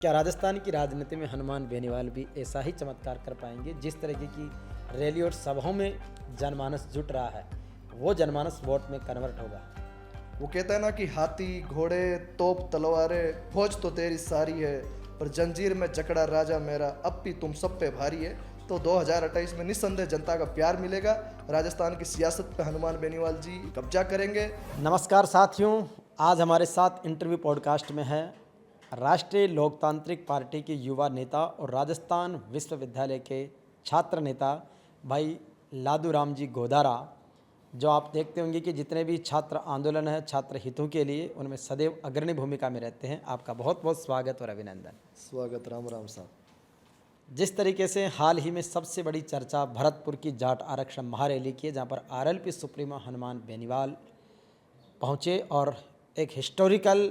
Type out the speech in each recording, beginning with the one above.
क्या राजस्थान की राजनीति में हनुमान बेनीवाल भी ऐसा ही चमत्कार कर पाएंगे? जिस तरीके की रैली और सभाओं में जनमानस जुट रहा है, वो जनमानस वोट में कन्वर्ट होगा। वो कहता है ना कि हाथी घोड़े तोप तलवारें फौज तो तेरी सारी है, पर जंजीर में जकड़ा राजा मेरा अब भी तुम सब पे भारी है। तो 2028 में निस्संदेह जनता का प्यार मिलेगा। राजस्थान की सियासत पे हनुमान बेनीवाल जी कब्जा करेंगे। नमस्कार साथियों, आज हमारे साथ इंटरव्यू पॉडकास्ट में है राष्ट्रीय लोकतांत्रिक पार्टी के युवा नेता और राजस्थान विश्वविद्यालय के छात्र नेता भाई लादू राम जी गोदारा, जो आप देखते होंगे कि जितने भी छात्र आंदोलन है छात्र हितों के लिए, उनमें सदैव अग्रणी भूमिका में रहते हैं। आपका बहुत बहुत स्वागत और अभिनंदन। स्वागत, राम राम साहब। जिस तरीके से हाल ही में सबसे बड़ी चर्चा भरतपुर की जाट आरक्षण महारैली की है, जहाँ पर आरएलपी सुप्रीमो हनुमान बेनीवाल पहुँचे और एक हिस्टोरिकल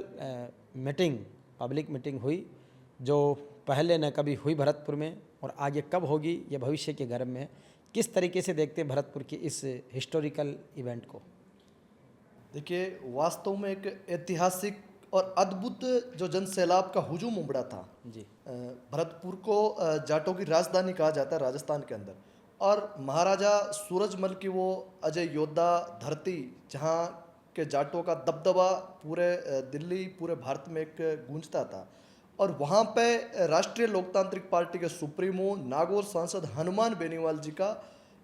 मीटिंग, पब्लिक मीटिंग हुई, जो पहले न कभी हुई भरतपुर में और आगे कब होगी ये भविष्य के गर्भ में। किस तरीके से देखते हैं भरतपुर की इस हिस्टोरिकल इवेंट को? देखिए, वास्तव में एक ऐतिहासिक और अद्भुत जो जन सैलाब का हुजूम उमड़ा था जी। भरतपुर को जाटों की राजधानी कहा जाता है राजस्थान के अंदर। और महाराजा सूरजमल की वो अजय योद्धा धरती, जहाँ के जाटों का दबदबा पूरे दिल्ली, पूरे भारत में एक गूंजता था। और वहाँ पे राष्ट्रीय लोकतांत्रिक पार्टी के सुप्रीमो नागौर सांसद हनुमान बेनीवाल जी का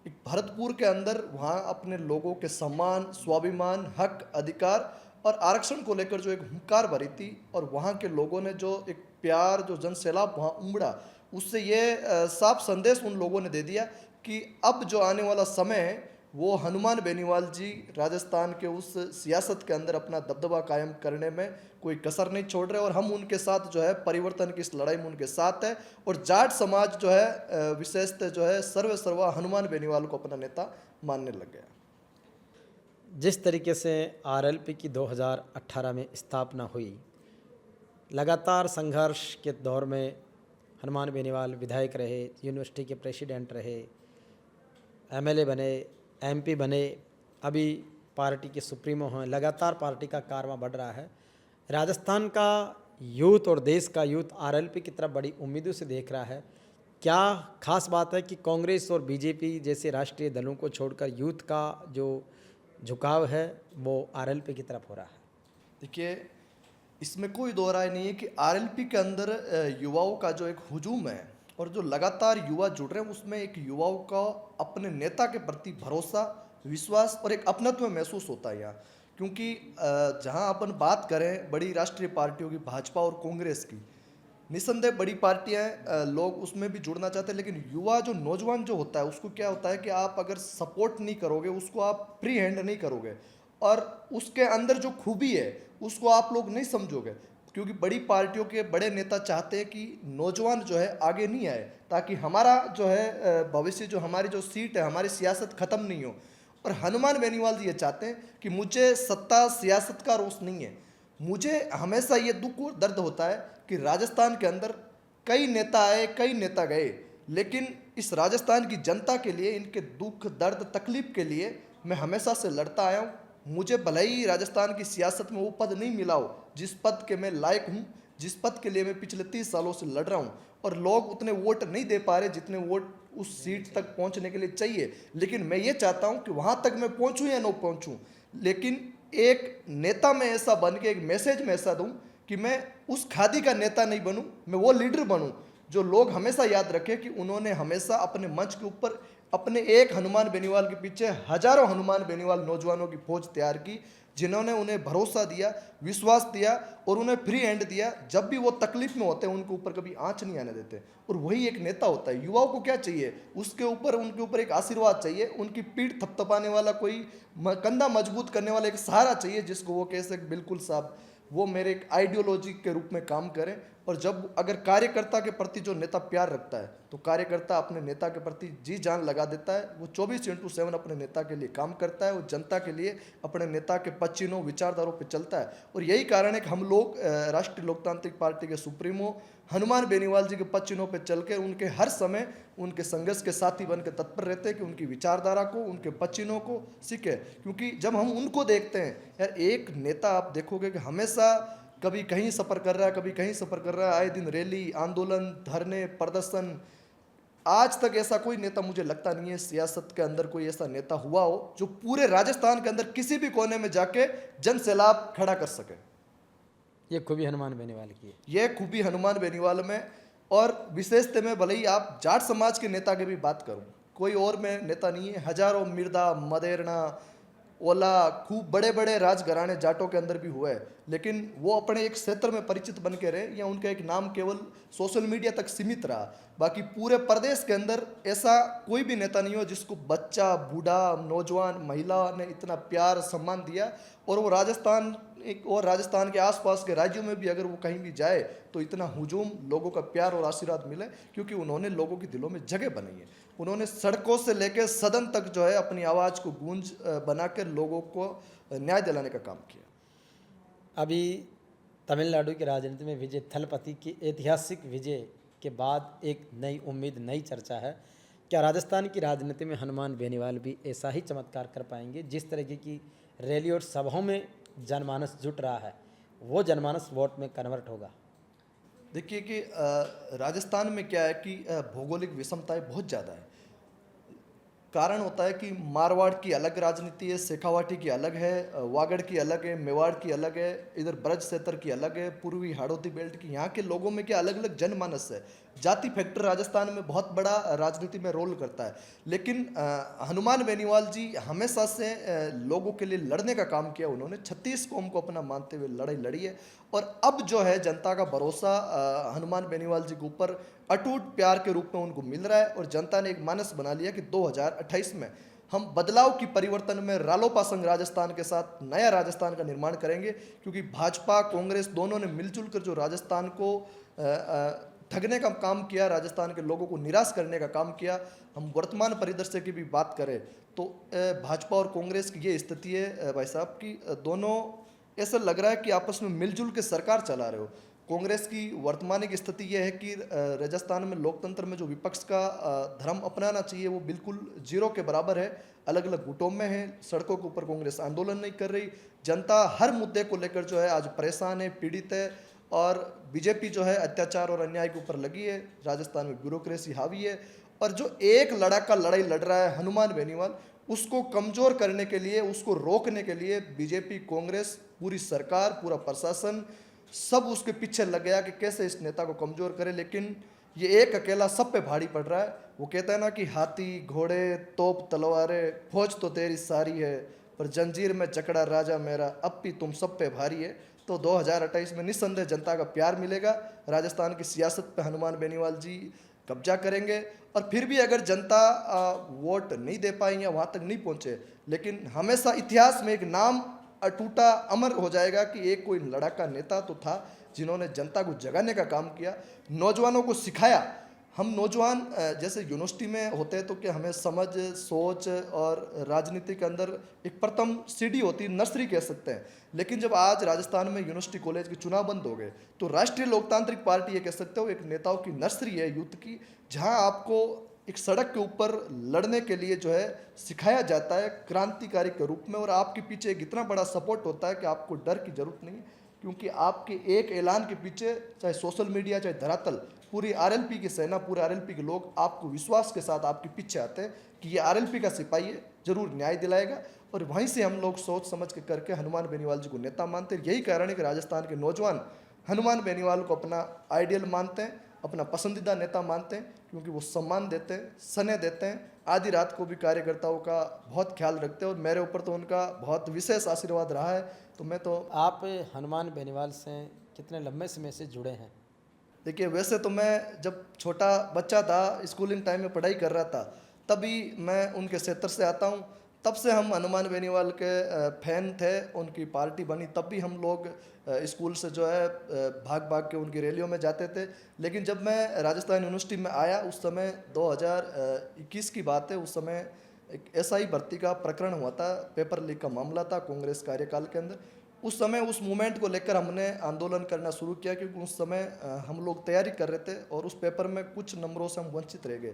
एक भरतपुर के अंदर वहाँ अपने लोगों के सम्मान, स्वाभिमान, हक, अधिकार और आरक्षण को लेकर जो एक हुंकार भरी थी, और वहाँ के लोगों ने जो एक प्यार, जो जन सैलाब वहाँ उमड़ा, उससे ये साफ संदेश उन लोगों ने दे दिया कि अब जो आने वाला समय है वो हनुमान बेनीवाल जी राजस्थान के उस सियासत के अंदर अपना दबदबा कायम करने में कोई कसर नहीं छोड़ रहे। और हम उनके साथ जो है परिवर्तन की इस लड़ाई में उनके साथ है। और जाट समाज जो है विशेषतः जो है सर्वे सर्वा हनुमान बेनीवाल को अपना नेता मानने लग गया। जिस तरीके से आरएलपी की 2018 में स्थापना हुई, लगातार संघर्ष के दौर में हनुमान बेनीवाल विधायक रहे, यूनिवर्सिटी के प्रेसिडेंट रहे, एमएलए बने, एमपी बने, अभी पार्टी के सुप्रीमो हैं। लगातार पार्टी का कारवां बढ़ रहा है। राजस्थान का यूथ और देश का यूथ आरएलपी की तरफ बड़ी उम्मीदों से देख रहा है। क्या खास बात है कि कांग्रेस और बीजेपी जैसे राष्ट्रीय दलों को छोड़कर यूथ का जो झुकाव है वो आरएलपी की तरफ हो रहा है? देखिए, इसमें कोई दो राय नहीं है कि आरएलपी के अंदर युवाओं का जो एक हुजूम है और जो लगातार युवा जुड़ रहे हैं, उसमें एक युवाओं का अपने नेता के प्रति भरोसा, विश्वास और एक अपनत्व महसूस होता है यहाँ। क्योंकि जहाँ अपन बात करें बड़ी राष्ट्रीय पार्टियों की, भाजपा और कांग्रेस की, निस्संदेह बड़ी पार्टियां हैं, लोग उसमें भी जुड़ना चाहते हैं। लेकिन युवा जो नौजवान जो होता है, उसको क्या होता है कि आप अगर सपोर्ट नहीं करोगे, उसको आप फ्री हैंड नहीं करोगे और उसके अंदर जो खूबी है उसको आप लोग नहीं समझोगे। क्योंकि बड़ी पार्टियों के बड़े नेता चाहते हैं कि नौजवान जो है आगे नहीं आए, ताकि हमारा जो है भविष्य, जो हमारी जो सीट है, हमारी सियासत खत्म नहीं हो। और हनुमान बेनीवाल जी ये चाहते हैं कि मुझे सत्ता सियासत का रोष नहीं है। मुझे हमेशा ये दुख और दर्द होता है कि राजस्थान के अंदर कई नेता आए, कई नेता गए, लेकिन इस राजस्थान की जनता के लिए, इनके दुख दर्द तकलीफ के लिए मैं हमेशा से लड़ता आया हूँ। मुझे भले ही राजस्थान की सियासत में वो पद नहीं मिला हो जिस पद के मैं लायक हूँ, जिस पद के लिए मैं पिछले 30 सालों से लड़ रहा हूँ, और लोग उतने वोट नहीं दे पा रहे जितने वोट उस सीट तक पहुँचने के लिए चाहिए। लेकिन मैं ये चाहता हूँ कि वहाँ तक मैं पहुँचूँ या न पहुँचूँ, लेकिन एक नेता में ऐसा बन के, एक मैसेज में ऐसा दूँ कि मैं उस खादी का नेता नहीं बनूँ, मैं वो लीडर बनूँ जो लोग हमेशा याद रखें कि उन्होंने हमेशा अपने मंच के ऊपर अपने एक हनुमान बेनीवाल के पीछे हजारों हनुमान बेनीवाल नौजवानों की फौज तैयार की, जिन्होंने उन्हें भरोसा दिया, विश्वास दिया और उन्हें फ्री हैंड दिया। जब भी वो तकलीफ में होते हैं उनके ऊपर कभी आंच नहीं आने देते। और वही एक नेता होता है। युवाओं को क्या चाहिए? उसके ऊपर, उनके ऊपर एक आशीर्वाद चाहिए, उनकी पीठ थपथपाने वाला, कोई कंधा मजबूत करने वाला एक सहारा चाहिए, जिसको वो कह सके बिल्कुल साहब वो मेरे एक आइडियोलॉजी के रूप में काम करें। और जब अगर कार्यकर्ता के प्रति जो नेता प्यार रखता है, तो कार्यकर्ता अपने नेता के प्रति जी जान लगा देता है। वो 24/7 अपने नेता के लिए काम करता है, वो जनता के लिए अपने नेता के पचिनों विचारधारों पर चलता है। और यही कारण है कि हम लोग राष्ट्रीय लोकतांत्रिक पार्टी के सुप्रीमो हनुमान बेनीवाल जी के पचिनों पर चल के उनके हर समय उनके संघर्ष के साथी बन के तत्पर रहते हैं कि उनकी विचारधारा को, उनके पचिनों को सीखे। क्योंकि जब हम उनको देखते हैं यार, एक नेता आप देखोगे कि हमेशा कभी कहीं सफ़र कर रहा है, कभी कहीं सफ़र कर रहा है, आए दिन रैली, आंदोलन, धरने, प्रदर्शन। आज तक ऐसा कोई नेता मुझे लगता नहीं है सियासत के अंदर कोई ऐसा नेता हुआ हो जो पूरे राजस्थान के अंदर किसी भी कोने में जाके जन सैलाब खड़ा कर सके। ये खूबी हनुमान बेनीवाल की है। यह खूबी हनुमान बेनीवाल में, और विशेषतः में भले ही आप जाट समाज के नेता की भी बात करूं, कोई और में नेता नहीं है। हजारों मिर्दा, मदेरना, ओला, खूब बड़े बड़े राजघराने जाटों के अंदर भी हुए हैं, लेकिन वो अपने एक क्षेत्र में परिचित बन के रहे, या उनका एक नाम केवल सोशल मीडिया तक सीमित रहा। बाकी पूरे प्रदेश के अंदर ऐसा कोई भी नेता नहीं हो जिसको बच्चा, बूढ़ा, नौजवान, महिला ने इतना प्यार सम्मान दिया। और वो राजस्थान और राजस्थान के आसपास के राज्यों में भी अगर वो कहीं भी जाए तो इतना हुजूम, लोगों का प्यार और आशीर्वाद मिले, क्योंकि उन्होंने लोगों के दिलों में जगह बनाई है। उन्होंने सड़कों से लेकर सदन तक जो है अपनी आवाज़ को गूंज बना कर लोगों को न्याय दिलाने का काम किया। अभी तमिलनाडु की राजनीति में विजय थलपति की ऐतिहासिक विजय के बाद एक नई उम्मीद, नई चर्चा है। क्या राजस्थान की राजनीति में हनुमान बेनीवाल भी ऐसा ही चमत्कार कर पाएंगे? जिस तरीके की रैली और सभाओं में जनमानस जुट रहा है, वो जनमानस वोट में कन्वर्ट होगा? देखिए कि राजस्थान में क्या है कि भौगोलिक विषमताएं बहुत ज़्यादा है। कारण होता है कि मारवाड़ की अलग राजनीति है, शेखावाटी की अलग है, वागड़ की अलग है, मेवाड़ की अलग है, इधर ब्रज क्षेत्र की अलग है, पूर्वी हाड़ौती बेल्ट की। यहाँ के लोगों में क्या अलग अलग जनमानस है। जाति फैक्टर राजस्थान में बहुत बड़ा राजनीति में रोल करता है। लेकिन हनुमान बेनीवाल जी हमेशा से लोगों के लिए लड़ने का काम किया। उन्होंने 36 कौम को अपना मानते हुए लड़ाई लड़ी है, और अब जो है जनता का भरोसा हनुमान बेनीवाल जी के ऊपर अटूट प्यार के रूप में उनको मिल रहा है। और जनता ने एक मानस बना लिया कि 2028 में हम बदलाव की परिवर्तन में रालोपा संघ राजस्थान के साथ नया राजस्थान का निर्माण करेंगे। क्योंकि भाजपा, कांग्रेस दोनों ने मिलजुल कर जो राजस्थान को ठगने का काम किया, राजस्थान के लोगों को निराश करने का काम किया। हम वर्तमान परिदृश्य की भी बात करें तो भाजपा और कांग्रेस की ये स्थिति है भाई साहब कि दोनों ऐसा लग रहा है कि आपस में मिलजुल के सरकार चला रहे हो। कांग्रेस की वर्तमान की स्थिति यह है कि राजस्थान में लोकतंत्र में जो विपक्ष का धर्म अपनाना चाहिए वो बिल्कुल जीरो के बराबर है। अलग अलग गुटों में है, सड़कों के ऊपर कांग्रेस आंदोलन नहीं कर रही। जनता हर मुद्दे को लेकर जो है आज परेशान है, पीड़ित है, और बीजेपी जो है अत्याचार और अन्याय के ऊपर लगी है। राजस्थान में ब्यूरोक्रेसी हावी है, और जो एक लड़ाका लड़ाई लड़ रहा है हनुमान बेनीवाल, उसको कमज़ोर करने के लिए, उसको रोकने के लिए बीजेपी, कांग्रेस, पूरी सरकार, पूरा प्रशासन सब उसके पीछे लग गया कि कैसे इस नेता को कमज़ोर करे। लेकिन ये एक अकेला सब पे भारी पड़ रहा है। वो कहता है ना कि हाथी, घोड़े, तोप, तलवारें, फौज तो तेरी सारी है, पर जंजीर में जकड़ा राजा मेरा, अब भी तुम सब पे भारी है। तो 2028 में निस्संदेह जनता का प्यार मिलेगा। राजस्थान की सियासत पे हनुमान बेनीवाल जी कब्जा करेंगे। और फिर भी अगर जनता वोट नहीं दे पाई या वहाँ तक नहीं पहुँचे, लेकिन हमेशा इतिहास में एक नाम अटूटा अमर हो जाएगा कि एक कोई लड़ाका नेता तो था जिन्होंने जनता को जगाने का काम किया, नौजवानों को सिखाया। हम नौजवान जैसे यूनिवर्सिटी में होते हैं तो क्या हमें समझ, सोच और राजनीति के अंदर एक प्रथम सीढ़ी होती है, नर्सरी कह सकते हैं। लेकिन जब आज राजस्थान में यूनिवर्सिटी कॉलेज के चुनाव बंद हो गए तो राष्ट्रीय लोकतांत्रिक पार्टी ये कह सकते हो एक नेताओं की नर्सरी है यूथ की, जहां आपको एक सड़क के ऊपर लड़ने के लिए जो है सिखाया जाता है क्रांतिकारी के रूप में। और आपके पीछे एक इतना बड़ा सपोर्ट होता है कि आपको डर की जरूरत नहीं, क्योंकि आपके एक ऐलान के पीछे चाहे सोशल मीडिया, चाहे धरातल, पूरी आरएलपी की सेना, पूरे आरएलपी के लोग आपको विश्वास के साथ आपके पीछे आते हैं कि ये आरएलपी का सिपाही है, जरूर न्याय दिलाएगा। और वहीं से हम लोग सोच समझ के करके हनुमान बेनीवाल जी को नेता मानते हैं। यही कारण है कि राजस्थान के नौजवान हनुमान बेनीवाल को अपना आइडियल मानते हैं, अपना पसंदीदा नेता मानते हैं, क्योंकि वो सम्मान देते हैं, स्नेह देते हैं, आधी रात को भी कार्यकर्ताओं का बहुत ख्याल रखते हैं। और मेरे ऊपर तो उनका बहुत विशेष आशीर्वाद रहा है। तो मैं तो आप हनुमान बेनीवाल से कितने लंबे समय से जुड़े हैं? देखिए, वैसे तो मैं जब छोटा बच्चा था, स्कूलिंग टाइम में पढ़ाई कर रहा था, तभी मैं उनके क्षेत्र से आता हूँ। तब से हम हनुमान बेनीवाल के फैन थे। उनकी पार्टी बनी तब भी हम लोग स्कूल से जो है भाग भाग के उनकी रैलियों में जाते थे। लेकिन जब मैं राजस्थान यूनिवर्सिटी में आया उस समय 2021 की बात है, उस समय एक एसआई भर्ती का प्रकरण हुआ था, पेपर लीक का मामला था कांग्रेस कार्यकाल के अंदर। उस समय उस मूवमेंट को लेकर हमने आंदोलन करना शुरू किया, क्योंकि उस समय हम लोग तैयारी कर रहे थे और उस पेपर में कुछ नंबरों से हम वंचित रह गए।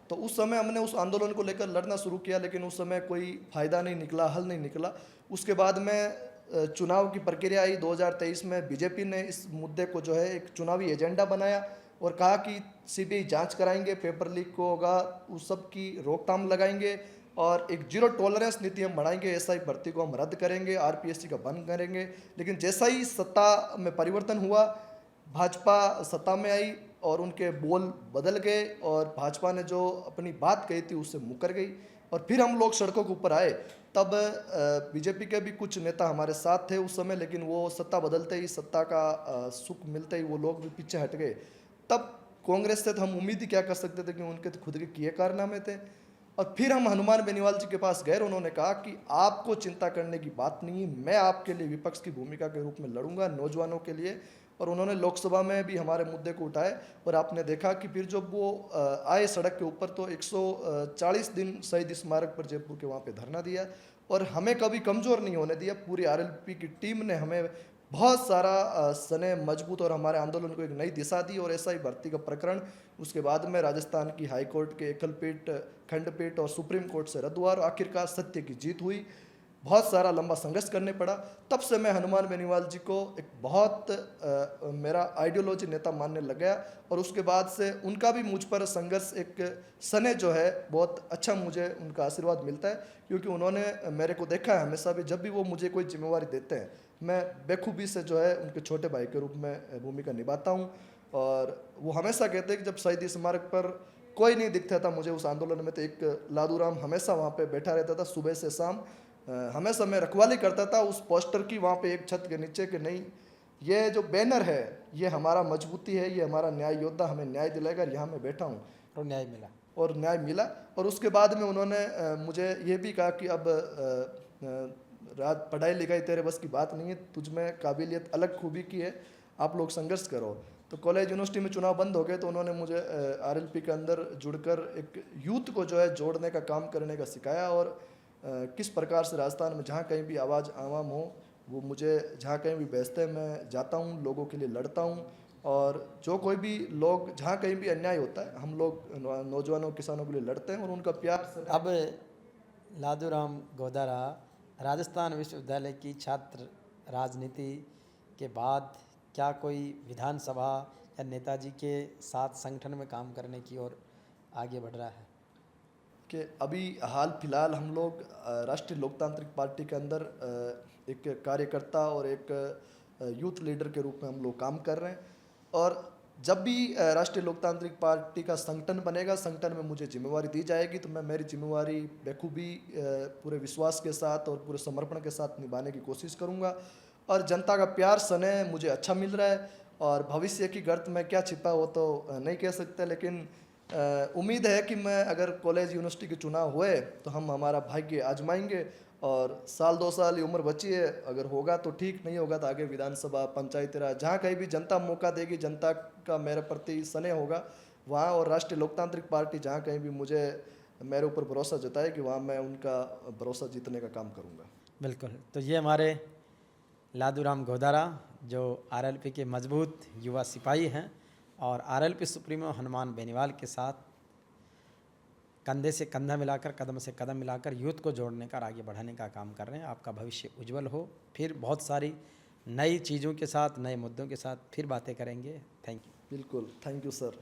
तो उस समय हमने उस आंदोलन को लेकर लड़ना शुरू किया, लेकिन उस समय कोई फ़ायदा नहीं निकला, हल नहीं निकला। उसके बाद में चुनाव की प्रक्रिया आई 2023 में, बीजेपी ने इस मुद्दे को जो है एक चुनावी एजेंडा बनाया और कहा कि सीबीआई जांच कराएंगे, पेपर लीक को होगा उस सब की रोकथाम लगाएंगे और एक जीरो टॉलरेंस नीति हम बढ़ाएंगे, एसआई भर्ती को हम रद्द करेंगे, आरपीएससी का बंद करेंगे। लेकिन जैसा ही सत्ता में परिवर्तन हुआ, भाजपा सत्ता में आई और उनके बोल बदल गए और भाजपा ने जो अपनी बात कही थी उससे मुकर गई और फिर हम लोग सड़कों के ऊपर आए। तब बीजेपी के भी कुछ नेता हमारे साथ थे उस समय, लेकिन वो सत्ता बदलते ही, सत्ता का सुख मिलते ही वो लोग भी पीछे हट गए। तब कांग्रेस से तो हम उम्मीद ही क्या कर सकते थे कि उनके तो खुद के किए कारनामे थे। और फिर हम हनुमान बेनीवाल जी के पास गए, उन्होंने कहा कि आपको चिंता करने की बात नहीं, मैं आपके लिए विपक्ष की भूमिका के रूप में लड़ूंगा नौजवानों के लिए। और उन्होंने लोकसभा में भी हमारे मुद्दे को उठाए और आपने देखा कि फिर जब वो आए सड़क के ऊपर तो 140 दिन शहीद स्मारक पर जयपुर के वहाँ पे धरना दिया और हमें कभी कमज़ोर नहीं होने दिया। पूरी आरएलपी की टीम ने हमें बहुत सारा सने मजबूत और हमारे आंदोलन को एक नई दिशा दी। और ऐसा ही भर्ती का प्रकरण उसके बाद में राजस्थान की हाई कोर्ट के एकलपीठ, खंडपीठ और सुप्रीम कोर्ट से रद्द हुआ और आखिरकार सत्य की जीत हुई। बहुत सारा लंबा संघर्ष करने पड़ा। तब से मैं हनुमान बेनीवाल जी को एक बहुत मेरा आइडियोलॉजी नेता मानने लग गया और उसके बाद से उनका भी मुझ पर संघर्ष एक सने जो है बहुत अच्छा, मुझे उनका आशीर्वाद मिलता है क्योंकि उन्होंने मेरे को देखा है हमेशा भी, जब भी वो मुझे कोई जिम्मेवारी देते हैं मैं बेखूबी से जो है उनके छोटे भाई के रूप में भूमिका निभाता हूँ। और वो हमेशा कहते हैं कि जब शहीद स्मारक पर कोई नहीं दिखता था मुझे उस आंदोलन में, तो एक लादूराम हमेशा वहाँ पे बैठा रहता था सुबह से शाम। हमेशा मैं रखवाली करता था उस पोस्टर की वहाँ पे एक छत के नीचे कि नहीं, ये जो बैनर है ये हमारा मजबूती है, ये हमारा न्याय योद्धा हमें न्याय दिलाएगा, यहाँ मैं बैठा हूँ। और न्याय मिला। और न्याय मिला। और उसके बाद में उन्होंने मुझे ये भी कहा कि अब रात पढ़ाई लिखाई तेरे बस की बात नहीं है, तुझ में काबिलियत अलग खूबी की है, आप लोग संघर्ष करो। तो कॉलेज यूनिवर्सिटी में चुनाव बंद हो गए तो उन्होंने मुझे आरएलपी के अंदर जुड़कर एक यूथ को जो है जोड़ने का काम करने का सिखाया और किस प्रकार से राजस्थान में जहाँ कहीं भी आवाज़ आवाम हो, वो मुझे जहाँ कहीं भी भेजते हैं, मैं जाता हूँ, लोगों के लिए लड़ता हूँ। और जो कोई भी लोग जहाँ कहीं भी अन्याय होता है हम लोग नौजवानों किसानों के लिए लड़ते हैं और उनका प्यार से। अब लादूराम गोदारा राजस्थान विश्वविद्यालय की छात्र राजनीति के बाद क्या कोई विधानसभा या नेताजी के साथ संगठन में काम करने की ओर आगे बढ़ रहा है? कि अभी हाल फिलहाल हम लोग राष्ट्रीय लोकतांत्रिक पार्टी के अंदर एक कार्यकर्ता और एक यूथ लीडर के रूप में हम लोग काम कर रहे हैं। और जब भी राष्ट्रीय लोकतांत्रिक पार्टी का संगठन बनेगा, संगठन में मुझे जिम्मेवारी दी जाएगी तो मैं मेरी जिम्मेवारी बेखूबी पूरे विश्वास के साथ और पूरे समर्पण के साथ निभाने की कोशिश करूंगा। और जनता का प्यार सने मुझे अच्छा मिल रहा है और भविष्य की गर्त में क्या छिपा वो तो नहीं कह सकते, लेकिन उम्मीद है कि मैं अगर कॉलेज यूनिवर्सिटी के चुनाव हुए तो हम हमारा भाग्य आजमाएंगे। और साल 2 साल की उम्र बची है, अगर होगा तो ठीक, नहीं होगा तो आगे विधानसभा, पंचायती राज, जहाँ कहीं भी जनता मौका देगी, जनता का मेरे प्रति स्नेह होगा वहाँ, और राष्ट्रीय लोकतांत्रिक पार्टी जहाँ कहीं भी मुझे मेरे ऊपर भरोसा जताए कि वहाँ मैं उनका भरोसा जीतने का काम करूँगा। बिल्कुल। तो ये हमारे लादूराम गोदारा जो आरएलपी के मजबूत युवा सिपाही हैं और आरएलपी सुप्रीमो हनुमान बेनीवाल के साथ कंधे से कंधा मिलाकर, कदम से कदम मिलाकर यूथ को जोड़ने का और आगे बढ़ाने का काम कर रहे हैं। आपका भविष्य उज्जवल हो। फिर बहुत सारी नई चीज़ों के साथ, नए मुद्दों के साथ फिर बातें करेंगे। Thank you. बिल्कुल, थैंक यू सर।